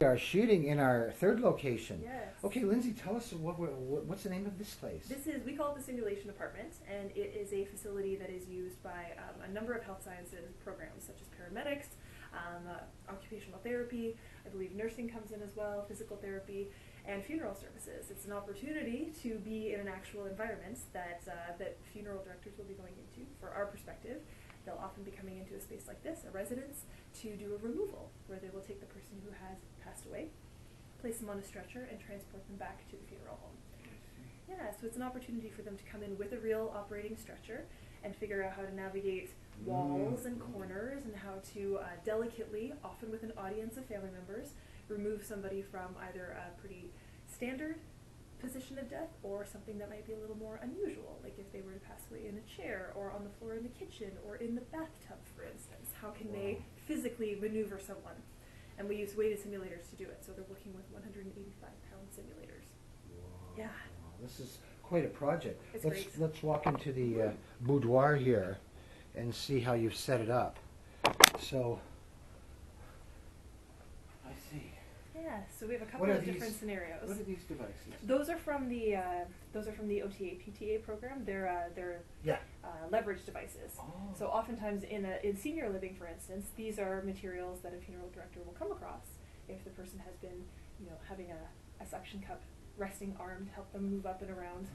We are shooting in our third location. Yes. Okay, Lindsay, tell us what's the name of this place? We call it the Simulation Apartment, and it is a facility that is used by a number of health sciences programs, such as paramedics, occupational therapy, I believe nursing comes in as well, physical therapy, and funeral services. It's an opportunity to be in an actual environment that funeral directors will be going into. For our perspective, they'll often be coming into a space like this, a residence, to do a removal, where they will take the person who has passed away, place them on a stretcher, and transport them back to the funeral home. Yeah, so it's an opportunity for them to come in with a real operating stretcher and figure out how to navigate walls and corners and how to delicately, often with an audience of family members, remove somebody from either a pretty standard position of death or something that might be a little more unusual, like if they were to pass away in a chair or on the floor in the kitchen or in the bathtub, for instance. How can they physically maneuver someone? And we use weighted simulators to do it, so they're working with 185-pound simulators. Wow. Yeah. Wow, this is quite a project. It's let's great. let's walk into the boudoir here and see how you've set it up. So, I see. Yeah, so we have a couple of different scenarios. What are these devices? Those are from the OTA PTA program. They're Yeah. leverage devices. Oh. So oftentimes in senior living, for instance, these are materials that a funeral director will come across if the person has been, having a suction cup resting arm to help them move up and around,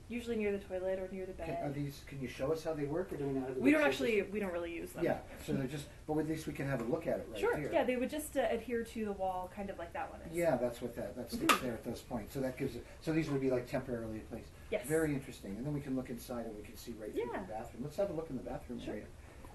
usually near the toilet or near the bed. Can you show us how they work, or do we not? We don't really use them. Yeah, so they're just, but at least we can have a look at it right Sure. here. Yeah, they would just adhere to the wall, kind of like that one is. Yeah, that's what that sticks there at those points. So that gives it. So these would be like temporarily placed. Yes. Very interesting. And then we can look inside and we can see right through the bathroom. Let's have a look in the bathroom Sure. area.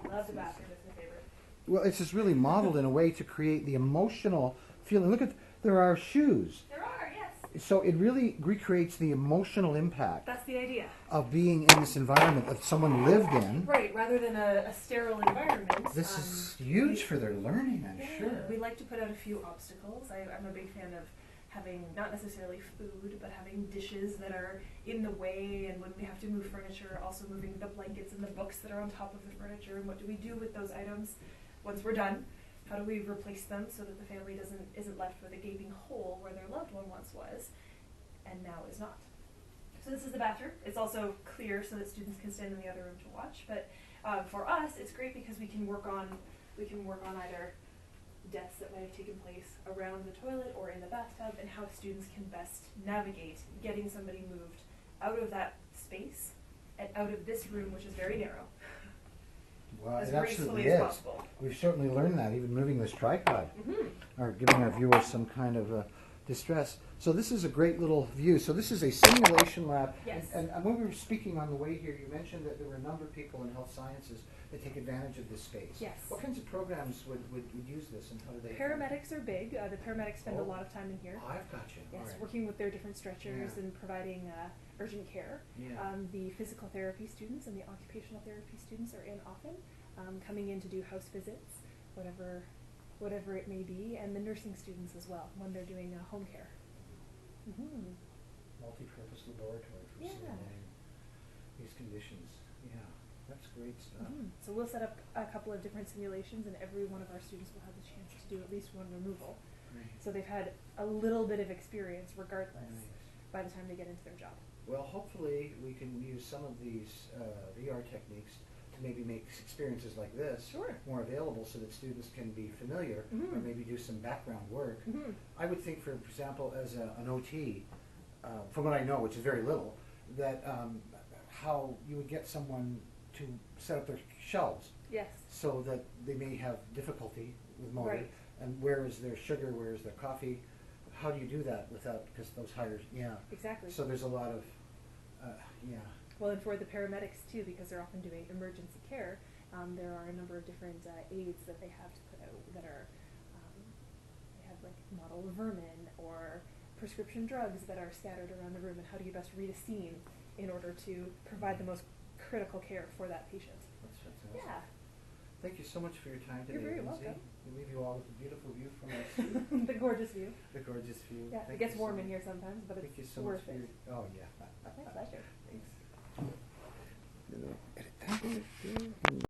Love the bathroom. It's my favorite. Well, it's just really modeled in a way to create the emotional feeling. Look at, there are shoes. There are, yes. So it really recreates the emotional impact That's the idea. of being in this environment that someone lived in. Right, rather than a sterile environment. This is huge for their learning, I'm sure. We like to put out a few obstacles. I'm a big fan of having not necessarily food, but having dishes that are in the way, and when we have to move furniture, also moving the blankets and the books that are on top of the furniture, and what do we do with those items once we're done? How do we replace them so that the family isn't left with a gaping hole where their loved one once was and now is not? So this is the bathroom. It's also clear so that students can stand in the other room to watch. But for us, it's great because we can work on either deaths that might have taken place around the toilet or in the bathtub, and how students can best navigate getting somebody moved out of that space and out of this room, which is very narrow. Well, As it absolutely gracefully as is. possible. We've certainly learned that, even moving this tripod, Mm-hmm. or giving our viewers some kind of distress. So this is a great little view. So this is a simulation lab. Yes. And when we were speaking on the way here, you mentioned that there were a number of people in health sciences that take advantage of this space. Yes. What kinds of programs would use this, and how do they? Paramedics are big. The paramedics spend a lot of time in here. Oh, I've got you. Yes, All right. working with their different stretchers Yeah. and providing urgent care. Yeah. The physical therapy students and the occupational therapy students are in often, coming in to do house visits, whatever it may be, and the nursing students as well when they're doing home care. Mm-hmm. Multi-purpose laboratory for Yeah. simulating these conditions. Yeah, that's great stuff. Mm-hmm. So we'll set up a couple of different simulations, and every one of our students will have the chance to do at least one removal. Great. So they've had a little bit of experience regardless Nice. by the time they get into their job. Well, hopefully we can use some of these VR techniques to maybe make experiences like this Sure. more available, so that students can be familiar, or Mhm. maybe do some background work. Mm-hmm. I would think, for example, as an OT, from what I know, which is very little, that how you would get someone to set up their shelves Yes. so that they may have difficulty with motor, Right. and where is their sugar, where is their coffee? How do you do that without, because those hires, yeah. Exactly. So there's a lot of, yeah. Well, and for the paramedics too, because they're often doing emergency care, there are a number of different aids that they have to put out that are, they have like model vermin or prescription drugs that are scattered around the room, and how do you best read a scene in order to provide the most critical care for that patient. That's fantastic. Yeah. Thank you so much for your time today, You're very Lindsay. welcome. We leave you all with a beautiful view from us. The gorgeous view. The gorgeous view. Yeah, Thank it gets you so warm in much. here sometimes, but Thank you it's so much worth for it. your, oh yeah. My pleasure. Thanks.